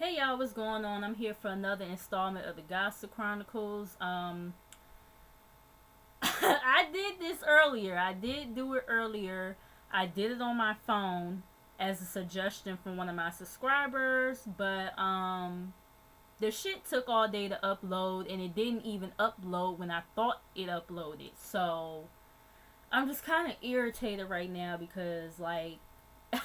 Hey y'all, what's going on? I'm here for another installment of the Gossip Chronicles. I did this earlier. I did do it earlier. I did it on my phone as a suggestion from one of my subscribers, but the shit took all day to upload and it didn't even upload when I thought it uploaded. So, I'm just kind of irritated right now because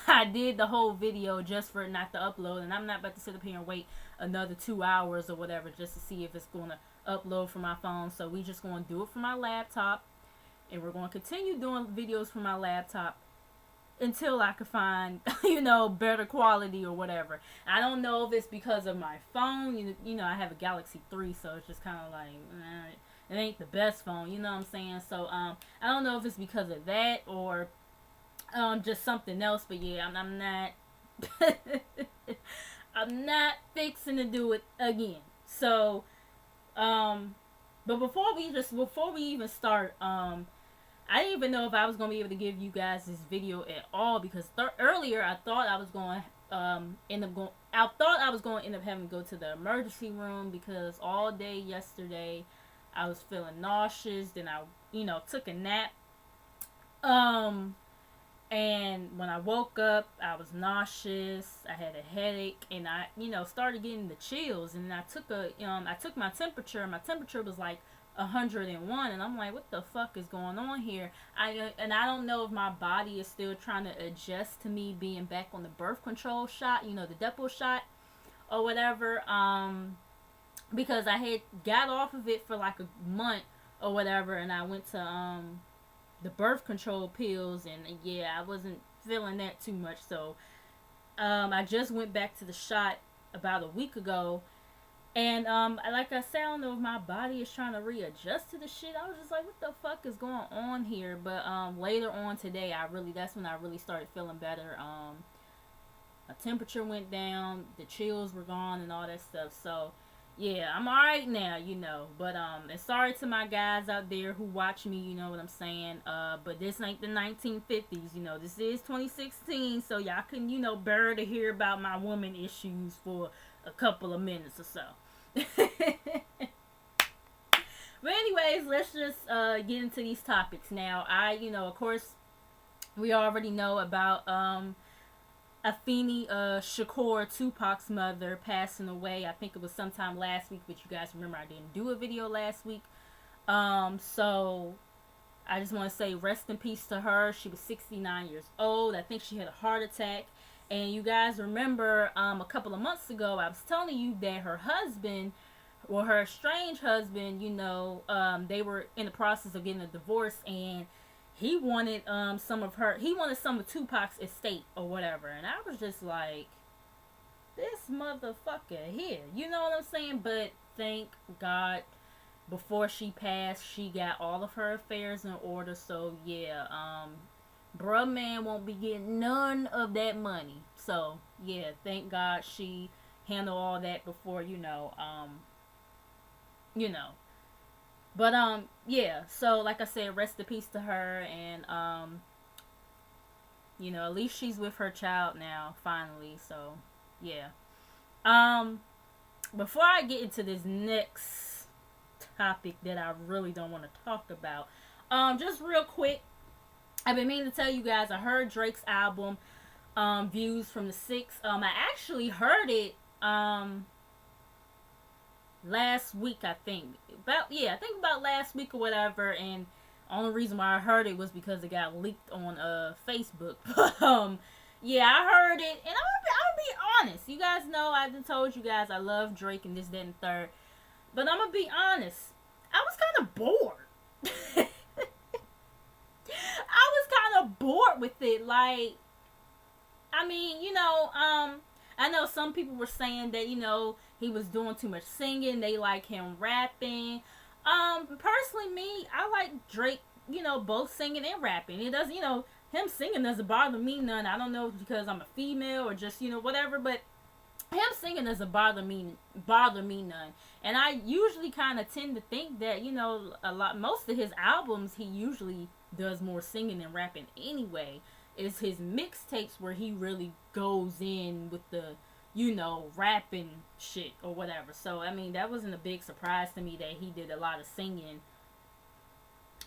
I did the whole video just for it not to upload, and I'm not about to sit up here and wait another 2 hours or whatever just to see if it's going to upload from my phone. So we just going to do it from my laptop, and we're going to continue doing videos from my laptop until I can find, better quality or whatever. I don't know if it's because of my phone. I have a Galaxy 3, so it's just kind of like, it ain't the best phone, you know what I'm saying? So, I don't know if it's because of that or just something else, but yeah, I'm not I'm not fixing to do it again. So, but before we even start, I didn't even know if I was gonna be able to give you guys this video at all because earlier I thought I was going to end up having to go to the emergency room because all day yesterday I was feeling nauseous. Then I took a nap. And when I woke up, I was nauseous. I had a headache, and I, started getting the chills. And I took my temperature. My temperature was like 101, and I'm like, what the fuck is going on here? I don't know if my body is still trying to adjust to me being back on the birth control shot, the depot shot or whatever. Because I had got off of it for like a month or whatever, and I went to the birth control pills, and yeah, I wasn't feeling that too much. So I just went back to the shot about a week ago, and like I said, I don't know if my body is trying to readjust to the shit. I was just like, what the fuck is going on here? But later on today, that's when I really started feeling better. My temperature went down, the chills were gone, and all that stuff. So yeah, I'm alright now, But and sorry to my guys out there who watch me, you know what I'm saying. But this ain't the 1950s, This is 2016, so y'all can, bear to hear about my woman issues for a couple of minutes or so. But anyways, let's just get into these topics now. Of course, we already know about Afeni Shakur, Tupac's mother, passing away. I think it was sometime last week, but you guys remember I didn't do a video last week. So I just want to say rest in peace to her. She was 69 years old. I think she had a heart attack. And you guys remember a couple of months ago, I was telling you that her husband, or her estranged husband, they were in the process of getting a divorce, and he wanted some of Tupac's estate or whatever. And I was just like, this motherfucker here, you know what I'm saying? But thank God, before she passed, she got all of her affairs in order. So yeah, bruh man won't be getting none of that money. So yeah, thank God she handled all that before, But yeah, so like I said, rest in peace to her, and at least she's with her child now, finally. So yeah. Before I get into this next topic that I really don't want to talk about, just real quick, I've been meaning to tell you guys, I heard Drake's album, Views from the Six. I actually heard it last week, I think. I think about last week or whatever, and only reason why I heard it was because it got leaked on Facebook. Yeah, I heard it, and I'm gonna be honest. You guys know I done told you guys I love Drake and this, that, and third. But I'm gonna be honest. I was kind of bored. I was kind of bored with it. Like, I mean, I know some people were saying that, he was doing too much singing. They like him rapping. Personally, me, I like Drake, both singing and rapping. It doesn't, him singing doesn't bother me none. I don't know if it's because I'm a female or just, whatever, but him singing doesn't bother me none. And I usually kind of tend to think that, most of his albums, he usually does more singing than rapping anyway. It's his mixtapes where he really goes in with the rapping shit or whatever. So I mean, that wasn't a big surprise to me that he did a lot of singing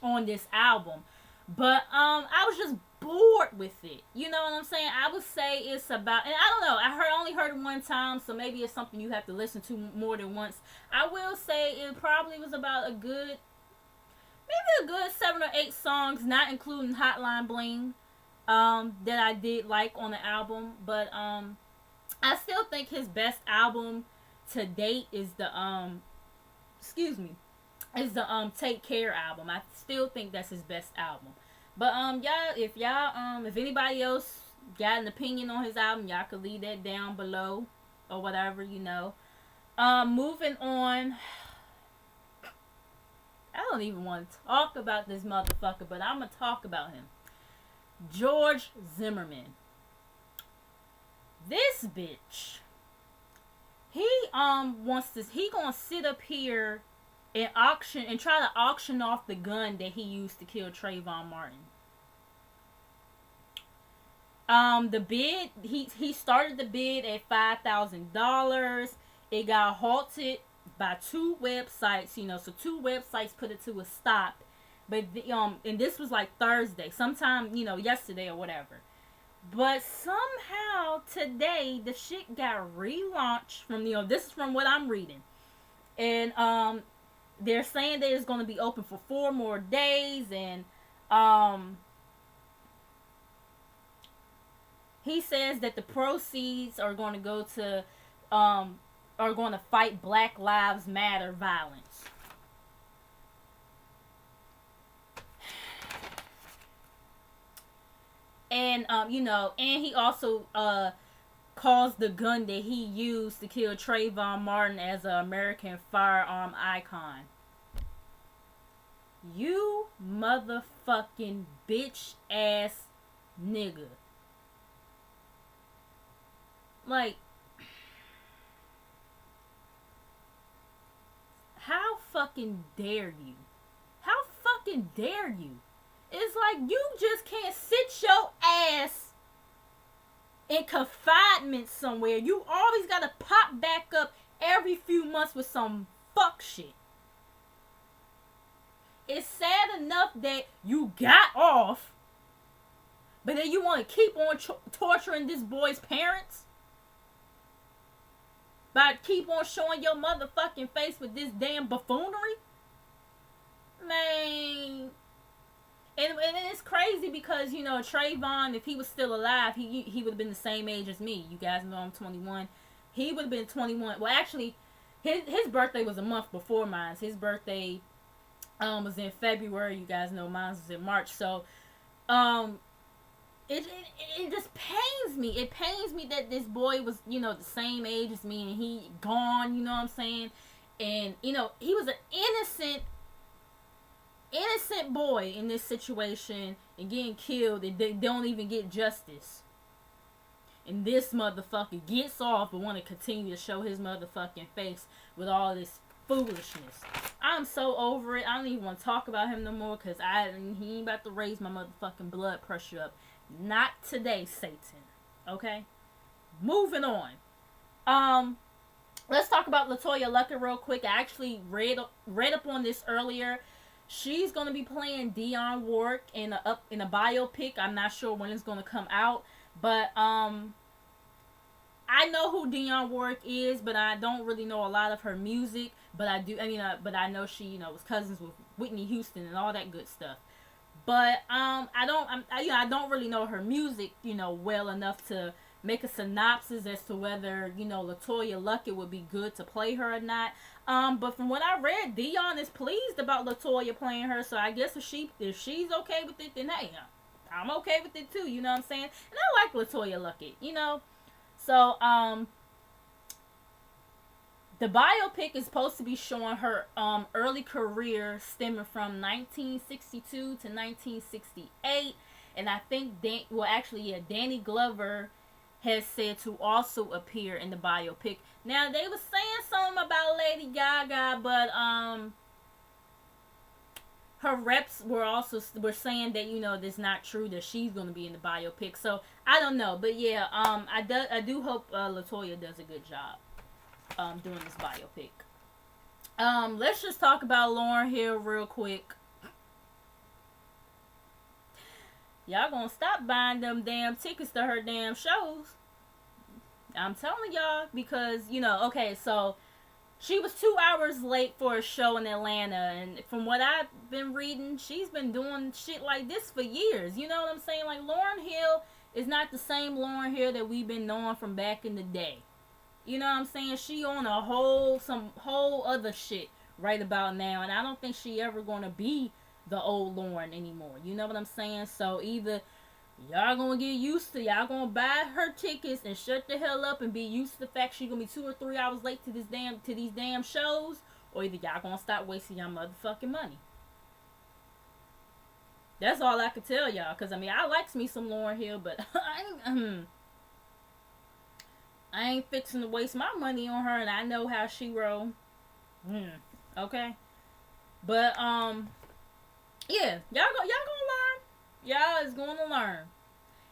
on this album. But I was just bored with it. You know what I'm saying? I would say it's about, and I don't know, only heard it one time, so maybe it's something you have to listen to more than once. I will say it probably was about maybe a good 7 or 8 songs, not including Hotline Bling, that I did like on the album. But I still think his best album to date is the Take Care album. I still think that's his best album. But if anybody else got an opinion on his album, y'all could leave that down below or whatever, Moving on. I don't even want to talk about this motherfucker, but I'm gonna talk about him. George Zimmerman. This bitch. He gonna sit up here and try to auction off the gun that he used to kill Trayvon Martin. The bid, he started the bid at $5,000. It got halted by 2 websites, so 2 websites put it to a stop. But and this was like Thursday, sometime, yesterday or whatever. But somehow today the shit got relaunched from, this is from what I'm reading. And they're saying that it's going to be open for 4 more days, and he says that the proceeds are going to go to are going to fight Black Lives Matter violence. And and he also calls the gun that he used to kill Trayvon Martin as an American firearm icon. You motherfucking bitch ass nigga. Like, how fucking dare you? How fucking dare you? It's like you just can't sit your ass in confinement somewhere. You always gotta pop back up every few months with some fuck shit. It's sad enough that you got off, but then you want to keep on torturing this boy's parents by keep on showing your motherfucking face with this damn buffoonery. Man. And it's crazy because, Trayvon, if he was still alive, he would have been the same age as me. You guys know I'm 21. He would have been 21. Well, actually, his birthday was a month before mine. His birthday was in February. You guys know mine was in March. So, it just pains me. It pains me that this boy was, the same age as me, and he gone, you know what I'm saying? And, he was an innocent boy in this situation and getting killed, and they don't even get justice. And this motherfucker gets off but want to continue to show his motherfucking face with all this foolishness. I'm so over it. I don't even want to talk about him no more because he ain't about to raise my motherfucking blood pressure up. Not today, Satan. Okay? Moving on. Let's talk about LaToya Luckett real quick. I actually read up on this earlier. She's gonna be playing Dionne Warwick in a biopic. I'm not sure when it's gonna come out, but I know who Dionne Warwick is, but I don't really know a lot of her music. But I do. But I know she, was cousins with Whitney Houston and all that good stuff. But I don't really know her music, well enough to make a synopsis as to whether, LaToya Luckett would be good to play her or not. But from what I read, Dionne is pleased about LaToya playing her, so I guess if she's okay with it, then hey, I'm okay with it too, you know what I'm saying? And I like LaToya Luckett, So, the biopic is supposed to be showing her early career stemming from 1962 to 1968, and I think Danny Glover has said to also appear in the biopic. Now they were saying something about Lady Gaga, but her reps were saying that, you know, that's not true, that she's gonna be in the biopic. So I don't know, but yeah, I do hope Latoya does a good job doing this biopic. Let's just talk about Lauryn Hill real quick. Y'all gonna stop buying them damn tickets to her damn shows. I'm telling y'all, because, you know, okay, so she was 2 hours late for a show in Atlanta, and from what I've been reading, she's been doing shit like this for years. You know what I'm saying? Like, Lauryn Hill is not the same Lauryn Hill that we've been knowing from back in the day. You know what I'm saying? She on some whole other shit right about now, and I don't think she ever gonna be the old Lauryn anymore. You know what I'm saying? So either y'all gonna get used to, y'all gonna buy her tickets and shut the hell up and be used to the fact she's gonna be 2 or 3 hours late to these damn shows, or either y'all gonna stop wasting y'all motherfucking money. That's all I could tell y'all, cause I mean, I likes me some Lauryn Hill, but I ain't fixing to waste my money on her, and I know how she roll. Okay, but yeah, y'all gonna learn. Y'all is going to learn.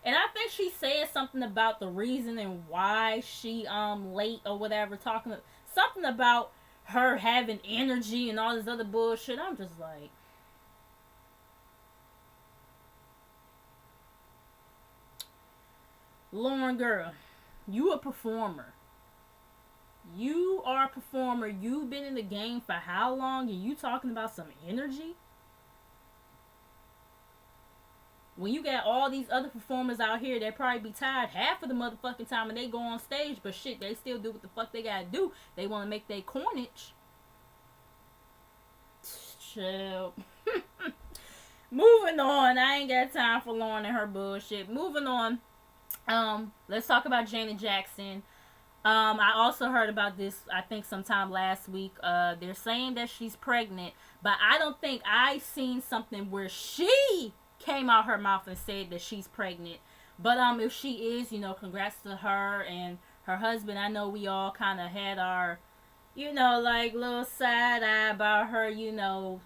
And I think she said something about the reason and why she late or whatever, talking something about her having energy and all this other bullshit. I'm just like, Lauryn, girl, you a performer. You are a performer. You've been in the game for how long? And you talking about some energy? When you got all these other performers out here that probably be tired half of the motherfucking time and they go on stage, but shit, they still do what the fuck they gotta do. They want to make their coinage. Chill. Moving on. I ain't got time for Lauryn and her bullshit. Moving on. Let's talk about Janet Jackson. I also heard about this, I think sometime last week. They're saying that she's pregnant, but I don't think I seen something where she came out her mouth and said that she's pregnant. But if she is, you know, congrats to her and her husband. I know we all kind of had our, you know, like little side eye about her, you know,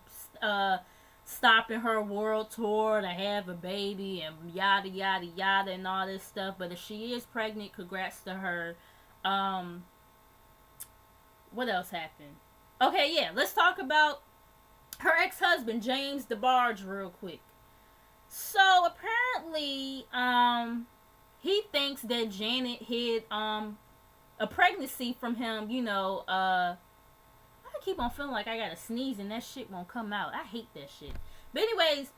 stopping her world tour to have a baby and yada yada yada and all this stuff. But if she is pregnant, congrats to her. What else happened? Okay, yeah, let's talk about her ex-husband, James DeBarge, real quick. So apparently, he thinks that Janet hid a pregnancy from him. You know, I keep on feeling like I gotta sneeze and that shit won't come out. I hate that shit. But anyways,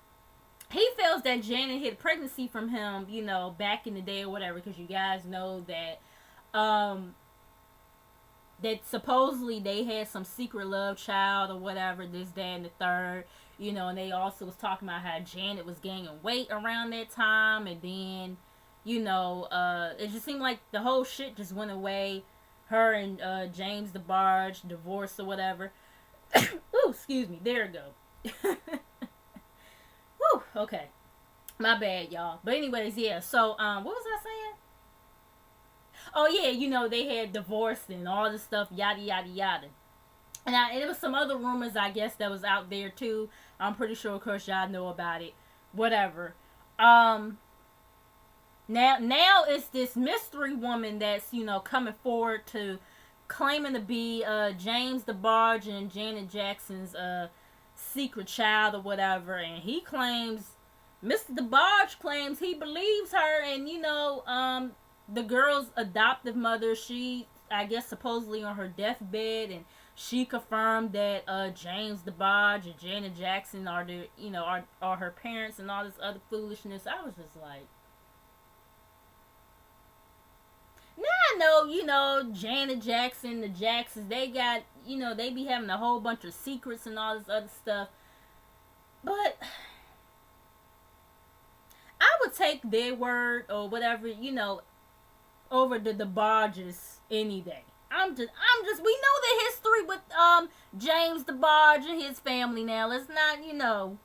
he feels that Janet hid pregnancy from him, you know, back in the day or whatever, because you guys know that that supposedly they had some secret love child or whatever, this, that, and the third. You know, and they also was talking about how Janet was gaining weight around that time, and then, you know, it just seemed like the whole shit just went away. Her and James DeBarge divorced or whatever. Ooh, excuse me. There we go. Woo, okay. My bad, y'all. But anyways, yeah. So, what was I saying? Oh, yeah, you know, they had divorced and all this stuff, yada, yada, yada. And there was some other rumors, I guess, that was out there, too. I'm pretty sure, of course, y'all know about it. Whatever. Now it's this mystery woman that's, you know, coming forward to claiming to be James DeBarge and Janet Jackson's secret child or whatever. And he claims, Mr. DeBarge claims he believes her. And, you know, the girl's adoptive mother, she, I guess, supposedly on her deathbed, and she confirmed that James DeBarge and Janet Jackson are the, you know, are her parents and all this other foolishness. I was just like, now I know, you know, Janet Jackson, the Jacksons, they got, you know, they be having a whole bunch of secrets and all this other stuff. But I would take their word or whatever, you know, over the DeBarges any day. I'm just, we know the history with James DeBarge and his family now. Let's not, you know,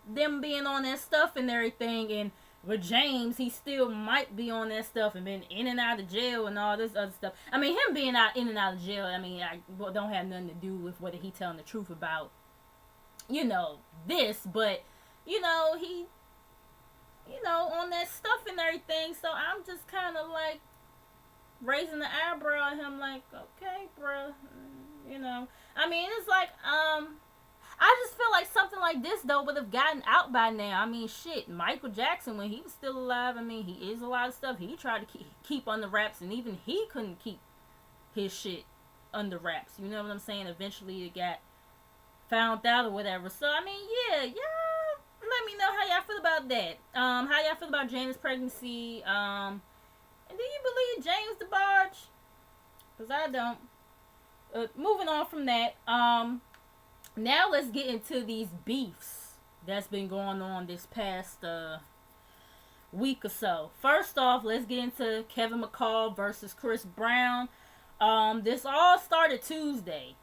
them being on that stuff and everything. And with James, he still might be on that stuff and been in and out of jail and all this other stuff. I mean, him being in and out of jail, I mean, I don't have nothing to do with whether he telling the truth about you know, this, but, you know, he, you know, on that stuff and everything. So I'm just kind of like raising the eyebrow at him, like, okay, bruh, you know. I mean, it's like, I just feel like something like this though would have gotten out by now. I mean, shit, Michael Jackson when he was still alive. I mean, he is a lot of stuff he tried to keep under wraps, and even he couldn't keep his shit under wraps. You know what I'm saying? Eventually, it got found out or whatever. So I mean, yeah, y'all, let me know how y'all feel about that. How y'all feel about Jane's pregnancy? And do you believe James DeBarge? Because I don't. Moving on from that. Now let's get into these beefs that's been going on this past week or so. First off, let's get into Kevin McCall versus Chris Brown. This all started Tuesday.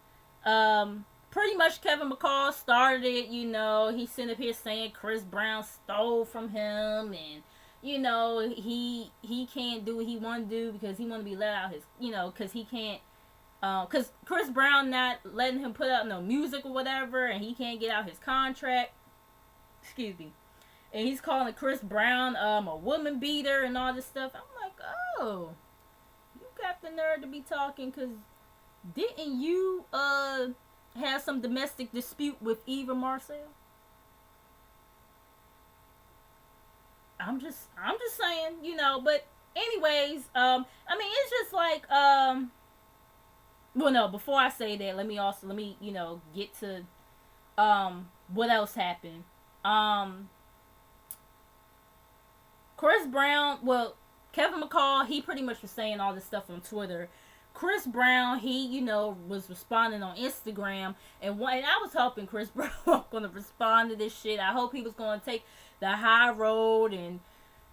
Pretty much Kevin McCall started it, you know. He sent up here saying Chris Brown stole from him, and you know, he can't do what he want to do because he want to be let out his, you know, because he can't. Because Chris Brown not letting him put out no music or whatever, and he can't get out his contract. Excuse me. And he's calling Chris Brown a woman beater and all this stuff. I'm like, oh, you got the nerve to be talking, because didn't you have some domestic dispute with Eva Marcel? I'm just saying, you know. But anyways, I mean, it's just like well, no, before I say that, let me, you know, get to, what else happened. Chris Brown, well, Kevin McCall, he pretty much was saying all this stuff on Twitter. Chris Brown, he, you know, was responding on Instagram, and I was hoping Chris Brown was going to respond to this shit. I hope he was going to take the high road and,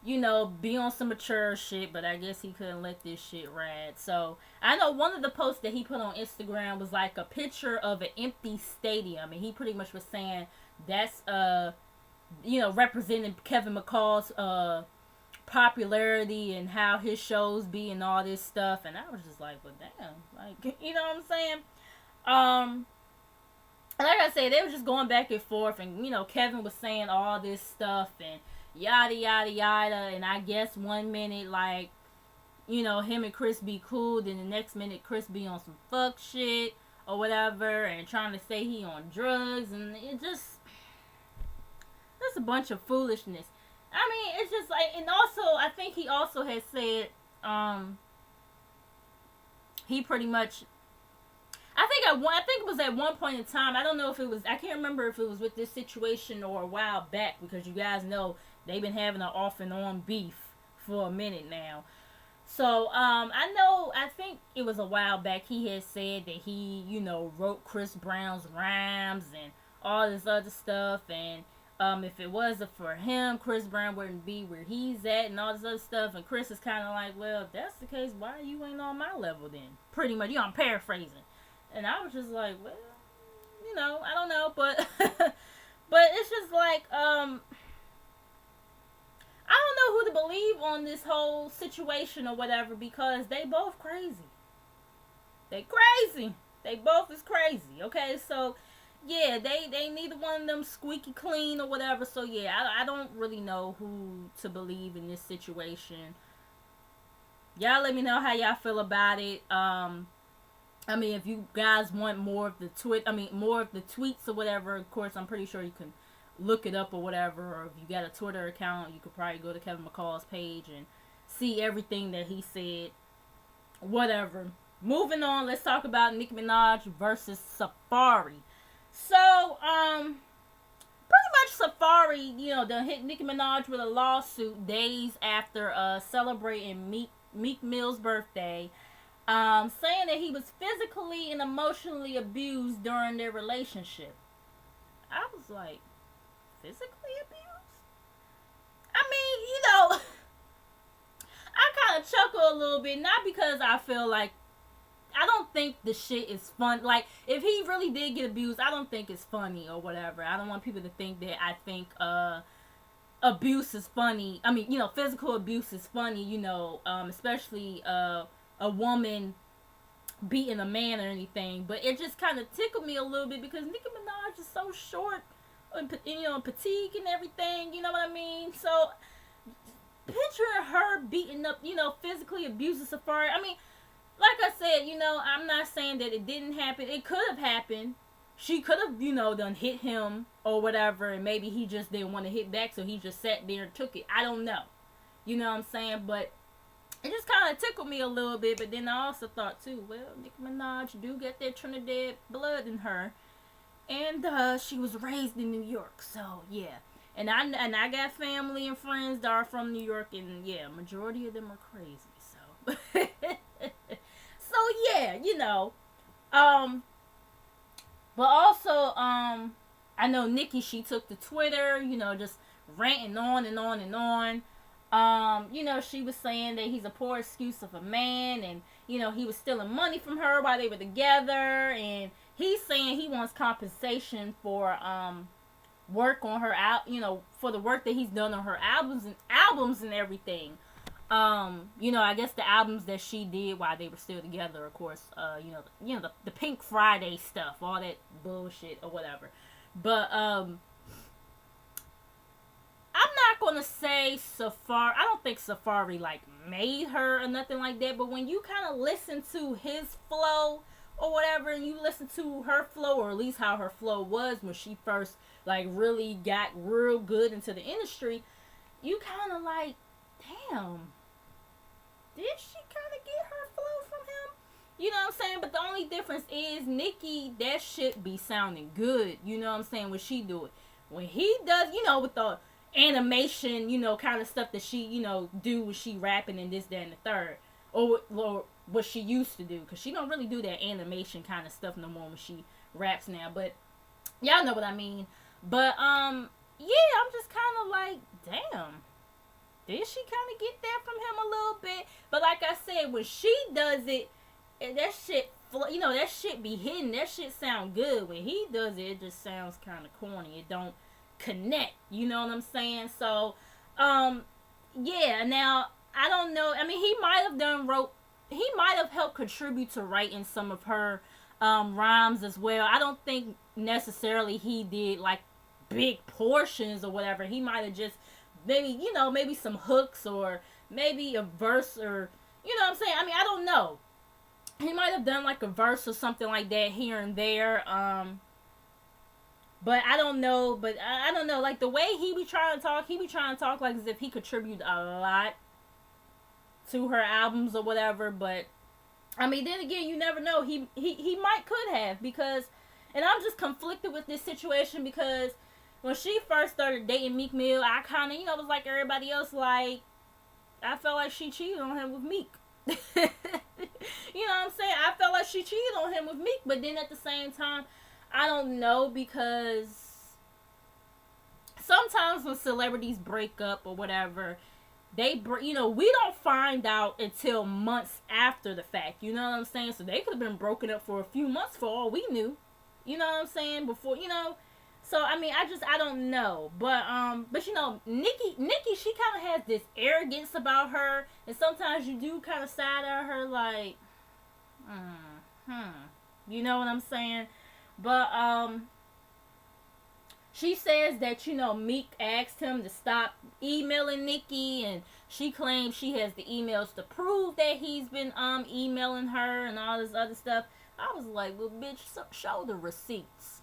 you know, be on some mature shit, but I guess he couldn't let this shit ride. So, I know one of the posts that he put on Instagram was like a picture of an empty stadium, and he pretty much was saying that's, you know, representing Kevin McCall's, popularity and how his shows be and all this stuff, and I was just like, well, damn, like, you know what I'm saying? Like I said, they were just going back and forth, and, you know, Kevin was saying all this stuff, and yada yada yada, and I guess one minute, like, you know, him and Chris be cool, then the next minute Chris be on some fuck shit or whatever, and trying to say he on drugs, and it just a bunch of foolishness. I mean, it's just like, and also I think he also had said he pretty much, I think it was at one point in time, I don't know if it was, I can't remember if it was with this situation or a while back, because you guys know they've been having an off and on beef for a minute now. So, I think it was a while back, he had said that he, you know, wrote Chris Brown's rhymes and all this other stuff, and if it wasn't for him, Chris Brown wouldn't be where he's at and all this other stuff. And Chris is kind of like, well, if that's the case, why you ain't on my level then? Pretty much, you know, I'm paraphrasing. And I was just like, well, you know, I don't know, but but it's just like, I don't know who to believe on this whole situation or whatever, because they both crazy. They crazy. They both is crazy. Okay, so yeah, they neither one of them squeaky clean or whatever. So yeah, I don't really know who to believe in this situation. Y'all let me know how y'all feel about it. I mean, if you guys want more of the more of the tweets or whatever, of course, I'm pretty sure you can look it up or whatever. Or if you got a Twitter account, you could probably go to Kevin McCall's page and see everything that he said. Whatever. Moving on, let's talk about Nicki Minaj versus Safaree. So, pretty much Safaree, you know, done hit Nicki Minaj with a lawsuit days after celebrating Meek Mill's birthday, saying that he was physically and emotionally abused during their relationship. I was like, physically abused? I mean, you know, I kind of chuckle a little bit, not because I feel like, I don't think the shit is fun. Like, if he really did get abused, I don't think it's funny or whatever. I don't want people to think that I think abuse is funny. I mean, you know, physical abuse is funny, you know, especially a woman beating a man or anything, but it just kind of tickled me a little bit because Nicki Minaj is so short and, you know, petite and everything, you know what I mean? So picture her beating up, you know, physically abusing Safaree. I mean, like I said, you know, I'm not saying that it didn't happen. It could have happened. She could have, you know, done hit him or whatever, and maybe he just didn't want to hit back, so he just sat there and took it. I don't know. You know what I'm saying? But it just kind of tickled me a little bit. But then I also thought, too, well, Nicki Minaj do get that Trinidad blood in her. And she was raised in New York, so, yeah. And I got family and friends that are from New York, and, yeah, majority of them are crazy, so. So, yeah, you know. But also, I know Nicki, she took to Twitter, you know, just ranting on and on and on. You know, she was saying that he's a poor excuse of a man, and, you know, he was stealing money from her while they were together, and he's saying he wants compensation for, work on her out, you know, for the work that he's done on her albums and everything. You know, I guess the albums that she did while they were still together, of course, you know, the Pink Friday stuff, all that bullshit or whatever. But, I'm not gonna say Safaree, I don't think Safaree, like, made her or nothing like that, but when you kind of listen to his flow or whatever, and you listen to her flow, or at least how her flow was when she first, like, really got real good into the industry, you kind of like, damn, did she kind of get her flow from him? You know what I'm saying? But the only difference is Nicki, that shit be sounding good. You know what I'm saying? When she do it. When he does, you know, with the animation, you know, kind of stuff that she, you know, do when she rapping and this, that, and the third. Or what she used to do. Because she don't really do that animation kind of stuff no more when she raps now. But y'all know what I mean. But, yeah, I'm just kind of like, damn. Did she kind of get that from him a little bit? But like I said, when she does it, that shit, you know, that shit be hidden. That shit sound good. When he does it, it just sounds kind of corny. It don't connect. You know what I'm saying? So, yeah. Now, I don't know. I mean, he might have helped contribute to writing some of her rhymes as well. I don't think necessarily he did, like, big portions or whatever. He might have just maybe, you know, maybe some hooks or maybe a verse or, you know what I'm saying? I mean, I don't know. He might have done like a verse or something like that here and there. But I don't know. But I don't know. Like the way he be trying to talk like as if he contributed a lot to her albums or whatever. But I mean, then again, you never know. He might could have, because, and I'm just conflicted with this situation because when she first started dating Meek Mill, I kind of, you know, was like everybody else, like, I felt like she cheated on him with Meek. You know what I'm saying? I felt like she cheated on him with Meek, but then at the same time, I don't know, because sometimes when celebrities break up or whatever, you know, we don't find out until months after the fact. You know what I'm saying? So they could have been broken up for a few months for all we knew. You know what I'm saying? Before, you know. So, I mean, I don't know. But you know, Nicki, she kind of has this arrogance about her. And sometimes you do kind of side at her like, you know what I'm saying? But, she says that, you know, Meek asked him to stop emailing Nicki. And she claims she has the emails to prove that he's been, emailing her and all this other stuff. I was like, well, bitch, show the receipts.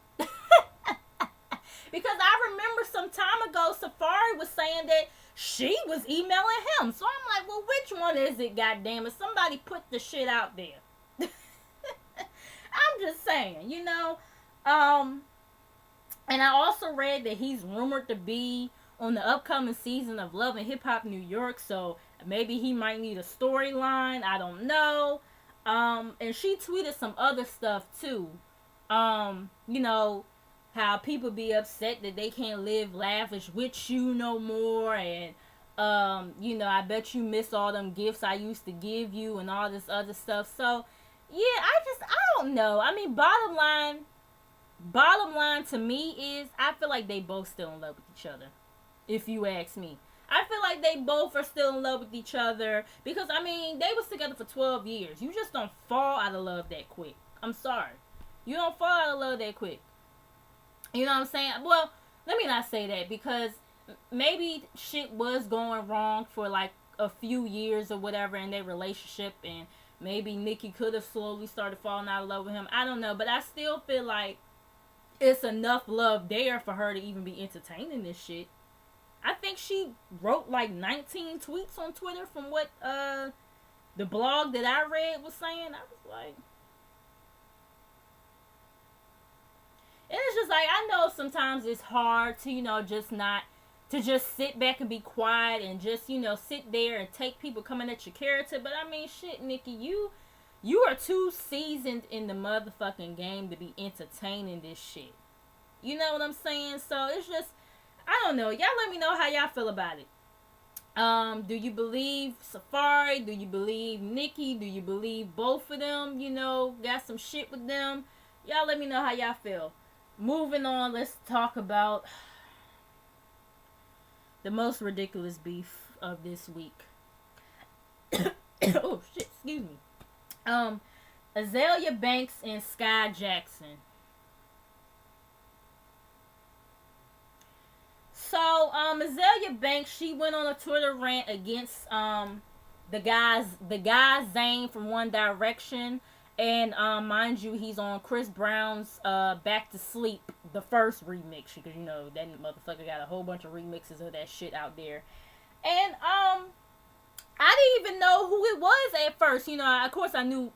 Because I remember some time ago, Safaree was saying that she was emailing him. So I'm like, well, which one is it, goddammit? Somebody put the shit out there. I'm just saying, you know. And I also read that he's rumored to be on the upcoming season of Love and Hip Hop New York. So maybe he might need a storyline. I don't know. And she tweeted some other stuff, too. You know, how people be upset that they can't live lavish with you no more, and you know, I bet you miss all them gifts I used to give you and all this other stuff. So yeah, I don't know. I mean, bottom line to me is I feel like they both still in love with each other, if you ask me. I feel like they both are still in love with each other because I mean they was together for 12 years. You just don't fall out of love that quick. I'm sorry, you don't fall out of love that quick. You know what I'm saying? Well, let me not say that because maybe shit was going wrong for like a few years or whatever in their relationship, and maybe Nicki could have slowly started falling out of love with him. I don't know, but I still feel like it's enough love there for her to even be entertaining this shit. I think she wrote like 19 tweets on Twitter from what the blog that I read was saying. I was like, and it's just like I know sometimes it's hard to just not to just sit back and be quiet and just sit there and take people coming at your character. But I mean, shit, Nicki, you are too seasoned in the motherfucking game to be entertaining this shit. You know what I'm saying? So it's just, I don't know. Y'all let me know how y'all feel about it. Do you believe Safaree? Do you believe Nicki? Do you believe both of them? Got some shit with them. Y'all let me know how y'all feel. Moving on, let's talk about the most ridiculous beef of this week. Oh shit, excuse me. Azealia Banks and Skai Jackson. So, Azealia Banks, she went on a Twitter rant against the guy Zayn from One Direction. And mind you, he's on Chris Brown's Back to Sleep, the first remix, because that motherfucker got a whole bunch of remixes of that shit out there. And I didn't even know who it was at first. Of course I knew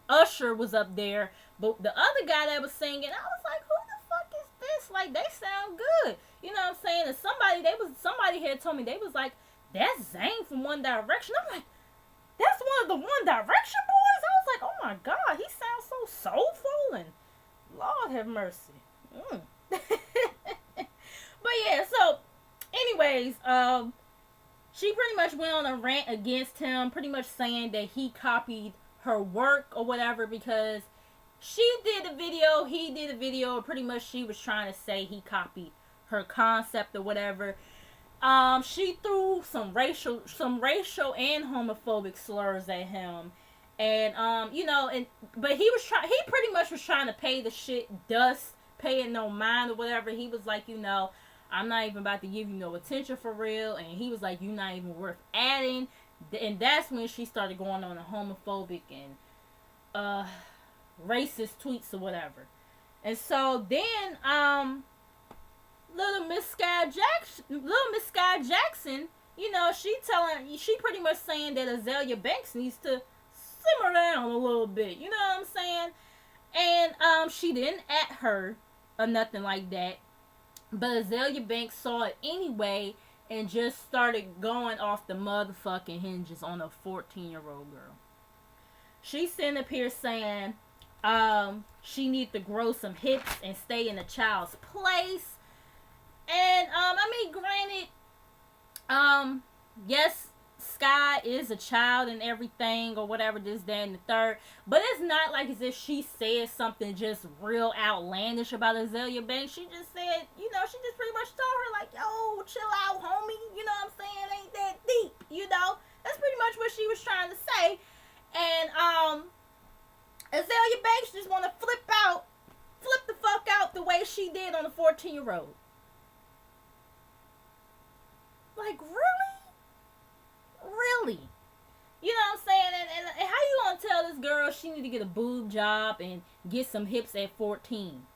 Usher was up there, but the other guy that was singing, I was like, who the fuck is this? Like, they sound good. You know what I'm saying? And somebody had told me, they was like, that's Zayn from One Direction. I'm like, that's one of the One Direction boys? I was like, oh my god, he sounds so soulful and Lord have mercy. But yeah, so anyways, she pretty much went on a rant against him, pretty much saying that he copied her work or whatever because she did a video, he did a video, pretty much she was trying to say he copied her concept or whatever. She threw some racial and homophobic slurs at him, and but he pretty much was trying to pay the shit dust, paying no mind or whatever. He was like, I'm not even about to give you no attention for real, and he was like, you're not even worth adding, and that's when she started going on a homophobic and racist tweets or whatever, and so then Little Miss Skai Jackson, she pretty much saying that Azealia Banks needs to simmer down a little bit. You know what I'm saying? And she didn't at her or nothing like that. But Azealia Banks saw it anyway and just started going off the motherfucking hinges on a 14-year-old girl. She's sitting up here saying she needs to grow some hips and stay in a child's place. And, granted, yes, Skai is a child and everything, or whatever, this, that, and the third, but it's not like as if she said something just real outlandish about Azealia Banks. She just said, she just pretty much told her, like, yo, chill out, homie, you know what I'm saying, ain't that deep, that's pretty much what she was trying to say. And, Azealia Banks just want to flip the fuck out the way she did on a 14-year-old. Like, really? You know what I'm saying? And how you gonna tell this girl she need to get a boob job and get some hips at 14?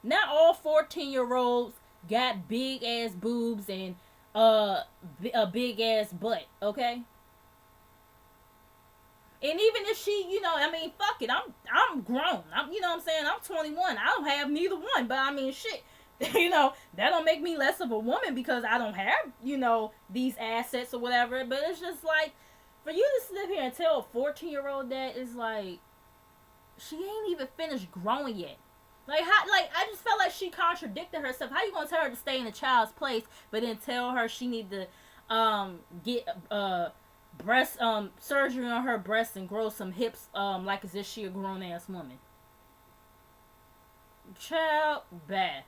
Not all 14-year-olds got big ass boobs and a big ass butt, okay? And even if she, fuck it, I'm grown. You know what I'm saying? I'm 21. I don't have neither one, but I mean, shit. That don't make me less of a woman because I don't have, these assets or whatever. But it's just like, for you to sit here and tell a 14-year-old that is like, she ain't even finished growing yet. Like, I just felt like she contradicted herself. How you gonna tell her to stay in a child's place, but then tell her she need to get breast surgery on her breasts and grow some hips like as if she a grown ass woman? Child, bad.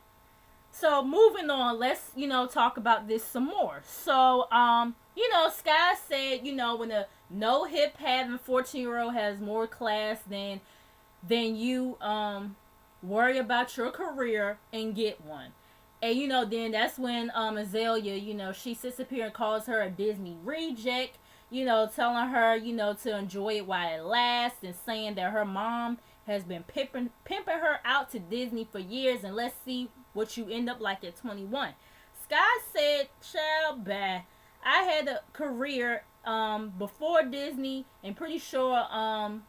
So moving on, let's talk about this some more. So Skai said when a no hip having 14-year-old has more class than you worry about your career and get one. And then that's when Azealia, she sits up here and calls her a Disney reject, telling her, to enjoy it while it lasts, and saying that her mom has been pimping her out to Disney for years, and let's see what you end up like at 21. Skai said, child, bah, I had a career before Disney, and pretty sure I'll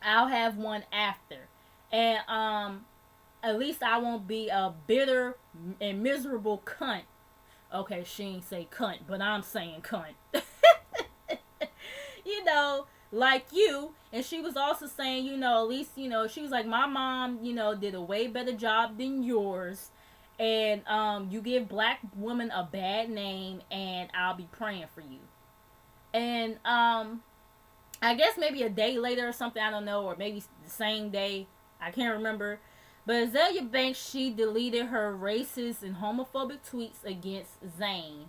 have one after. And at least I won't be a bitter and miserable cunt. Okay, she ain't say cunt, but I'm saying cunt. Like you. And she was also saying, at least, she was like, my mom, did a way better job than yours. And you give black women a bad name, and I'll be praying for you. And I guess maybe a day later or something, I don't know, or maybe the same day, I can't remember. But Azealia Banks, she deleted her racist and homophobic tweets against Zayn.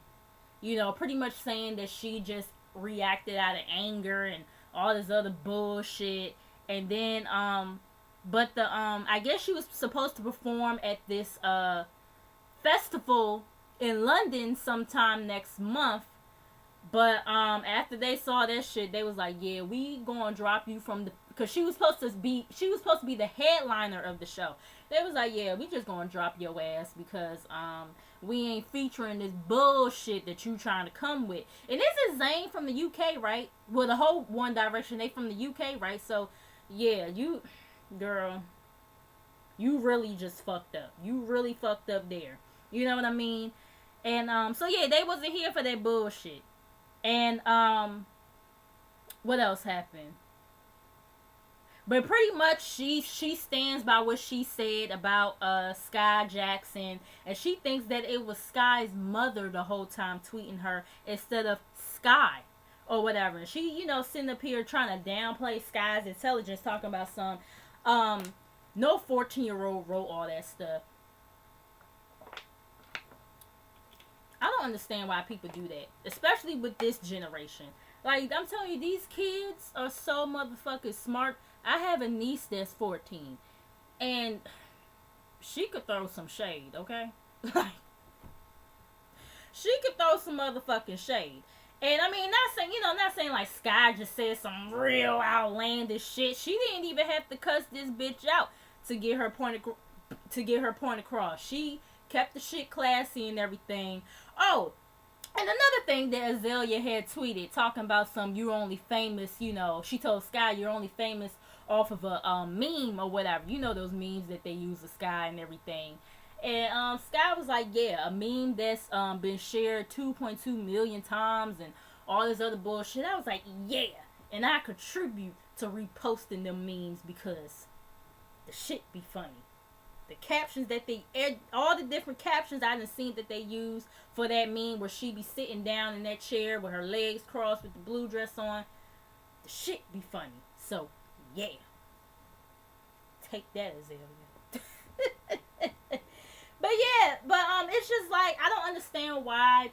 Pretty much saying that she just reacted out of anger and all this other bullshit. And then, but I guess she was supposed to perform at this, festival in London sometime next month. But after they saw that shit, they was like, yeah, we gonna drop you from the, because she was supposed to be the headliner of the show. They was like, yeah, we just gonna drop your ass because we ain't featuring this bullshit that you trying to come with. And this is Zayn from the UK, right? Well, the whole One Direction, they from the UK, right? So yeah, you, girl, you really just fucked up. You really fucked up there. You know what I mean? And so yeah, they wasn't here for that bullshit. And what else happened? But pretty much she stands by what she said about Skai Jackson, and she thinks that it was Skai's mother the whole time tweeting her instead of Skai or whatever. And she, sitting up here trying to downplay Skai's intelligence, talking about some no 14-year-old wrote all that stuff. I don't understand why people do that, especially with this generation. Like, I'm telling you, these kids are so motherfucking smart. I have a niece that's 14, and she could throw some shade, okay? Like, she could throw some motherfucking shade. And I mean, not saying like Skai just said some real outlandish shit. She didn't even have to cuss this bitch out to get her point across. She kept the shit classy and everything. Oh, and another thing that Azealia had tweeted, talking about some, you're only famous, she told Skai, you're only famous off of a meme or whatever. Those memes that they use of Skai and everything. And Skai was like, yeah, a meme that's been shared 2.2 million times and all this other bullshit. I was like, yeah. And I contribute to reposting them memes because the shit be funny. The captions that all the different captions I done seen that they use for that meme where she be sitting down in that chair with her legs crossed with the blue dress on, the shit be funny. So, yeah. Take that, Azealia. But it's just like, I don't understand why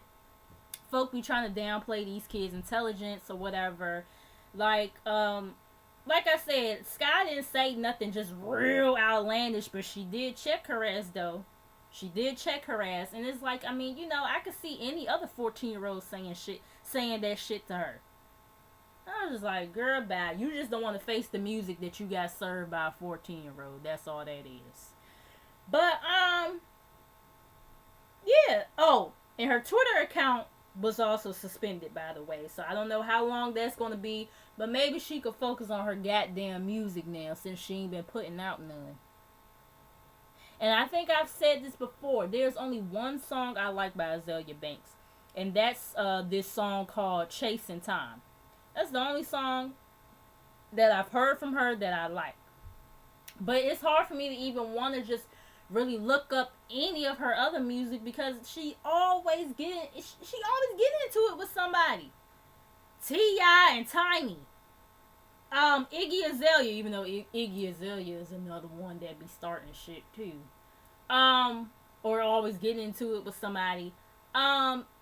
folk be trying to downplay these kids' intelligence or whatever. Like I said, Skai didn't say nothing just real outlandish, but she did check her ass, though. She did check her ass. And it's like, I mean, I could see any other 14-year-old saying that shit to her. I was just like, girl, bye. You just don't want to face the music that you got served by a 14-year-old. That's all that is. But, yeah. Oh, and her Twitter account was also suspended, by the way. So I don't know how long that's going to be. But maybe she could focus on her goddamn music now, since she ain't been putting out none. And I think I've said this before. There's only one song I like by Azealia Banks. And that's this song called Chasing Time. That's the only song that I've heard from her that I like. But it's hard for me to even want to just really look up any of her other music because she always get into it with somebody. T.I. and Tiny. Iggy Azalea, even though Iggy Azalea is another one that be starting shit too. or always getting into it with somebody.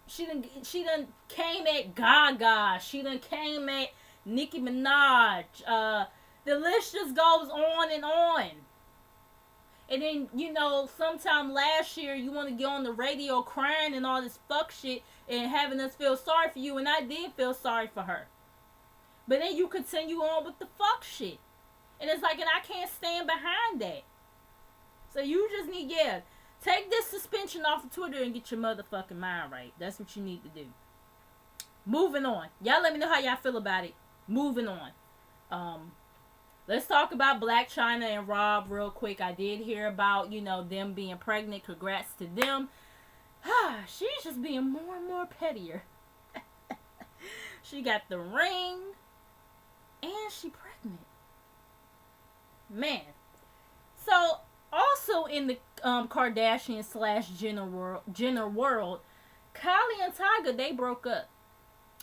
She done came at Gaga. She done came at Nicki Minaj. The list just goes on and on. And then, sometime last year you want to get on the radio crying and all this fuck shit and having us feel sorry for you, and I did feel sorry for her. But then you continue on with the fuck shit. And it's like, and I can't stand behind that. So you just need, take this suspension off of Twitter and get your motherfucking mind right. That's what you need to do. Moving on. Y'all let me know how y'all feel about it. Moving on. Let's talk about Black China and Rob real quick. I did hear about, them being pregnant. Congrats to them. She's just being more and more pettier. She got the ring. And she pregnant. Man. So, also in the Kardashian / Jenner world, Kylie and Tyga, they broke up.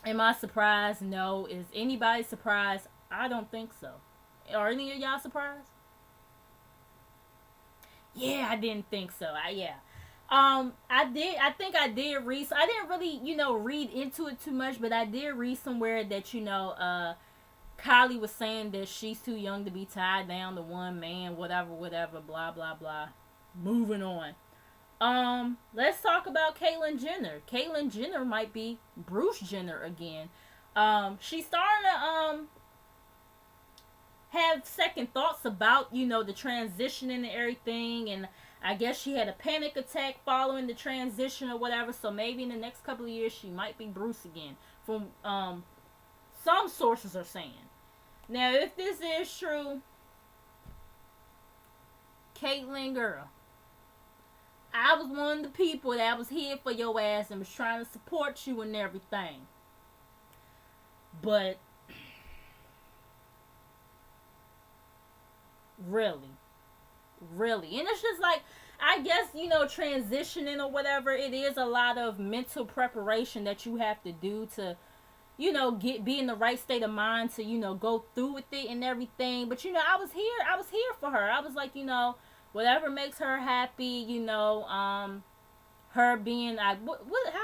Am I surprised? No. Is anybody surprised? I don't think so. Are any of y'all surprised? Yeah, I didn't think so. I think I did read. I didn't really, read into it too much, but I did read somewhere that, Kylie was saying that she's too young to be tied down to one man, whatever, blah, blah, blah. Moving on. Let's talk about Caitlyn Jenner. Caitlyn Jenner might be Bruce Jenner again. She's starting to, have second thoughts about, the transition and everything, and I guess she had a panic attack following the transition or whatever, so maybe in the next couple of years she might be Bruce again, from, some sources are saying. Now, if this is true, Caitlyn, girl, I was one of the people that was here for your ass and was trying to support you and everything. But, really. And it's just like, I guess, transitioning or whatever, it is a lot of mental preparation that you have to do to, be in the right state of mind to, go through with it and everything. But, I was here for her. I was like, whatever makes her happy, her being, how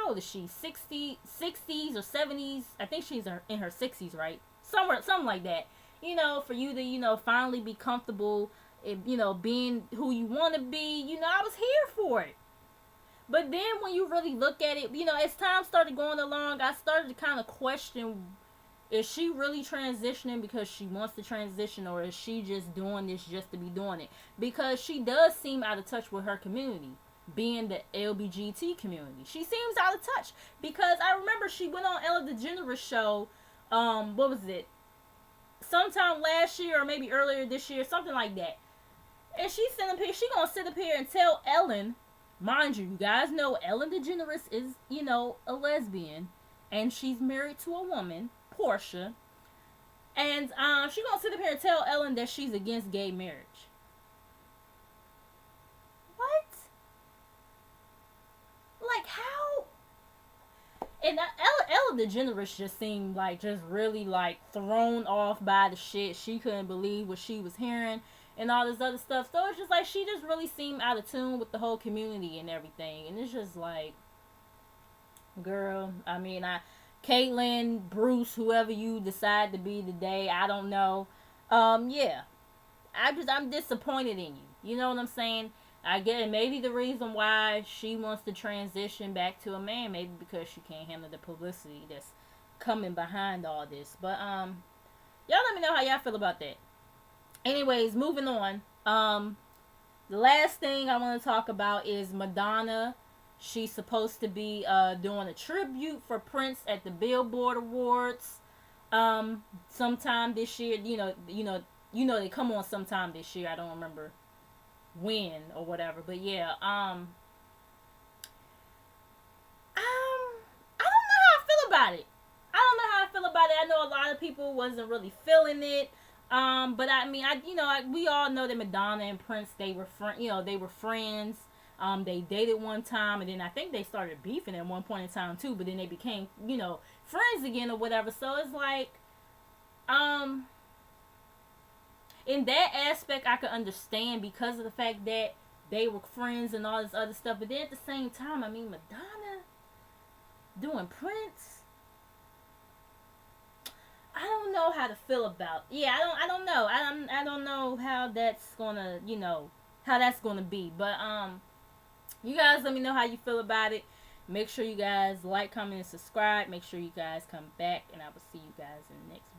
old is she? 60s or 70s? I think she's in her 60s, right? Something like that. For you to, finally be comfortable, being who you want to be, I was here for it. But then when you really look at it, as time started going along, I started to kind of question, is she really transitioning because she wants to transition, or is she just doing this just to be doing it? Because she does seem out of touch with her community, being the LBGT community. She seems out of touch, because I remember she went on Ellen DeGeneres show, what was it? Sometime last year or maybe earlier this year, something like that. And she gonna sit up here and tell Ellen, mind you, you guys know Ellen DeGeneres is, a lesbian, and she's married to a woman, Portia, and she gonna sit up here and tell Ellen that she's against gay marriage. What? Like, how? And Ellen DeGeneres just seemed like just really like thrown off by the shit. She couldn't believe what she was hearing and all this other stuff. So it's just like she just really seemed out of tune with the whole community and everything. And it's just like, girl, I mean, Caitlyn, Bruce, whoever you decide to be today, I don't know. Yeah. I'm disappointed in you. You know what I'm saying? I get it. Maybe the reason why she wants to transition back to a man, maybe because she can't handle the publicity that's coming behind all this. But y'all let me know how y'all feel about that. Anyways, moving on. The last thing I want to talk about is Madonna. She's supposed to be doing a tribute for Prince at the Billboard Awards sometime this year. They come on sometime this year. I don't remember when or whatever, but yeah, I don't know how I feel about it. I know a lot of people wasn't really feeling it, but I mean, we all know that Madonna and Prince, they were friends. They dated one time, and then I think they started beefing at one point in time too, but then they became, friends again or whatever. So it's like, in that aspect, I could understand, because of the fact that they were friends and all this other stuff. But then at the same time, I mean, Madonna doing Prince. I don't know how to feel about. Yeah, I don't know. I don't know how that's gonna, how that's gonna be. But you guys let me know how you feel about it. Make sure you guys like, comment, and subscribe. Make sure you guys come back, and I will see you guys in the next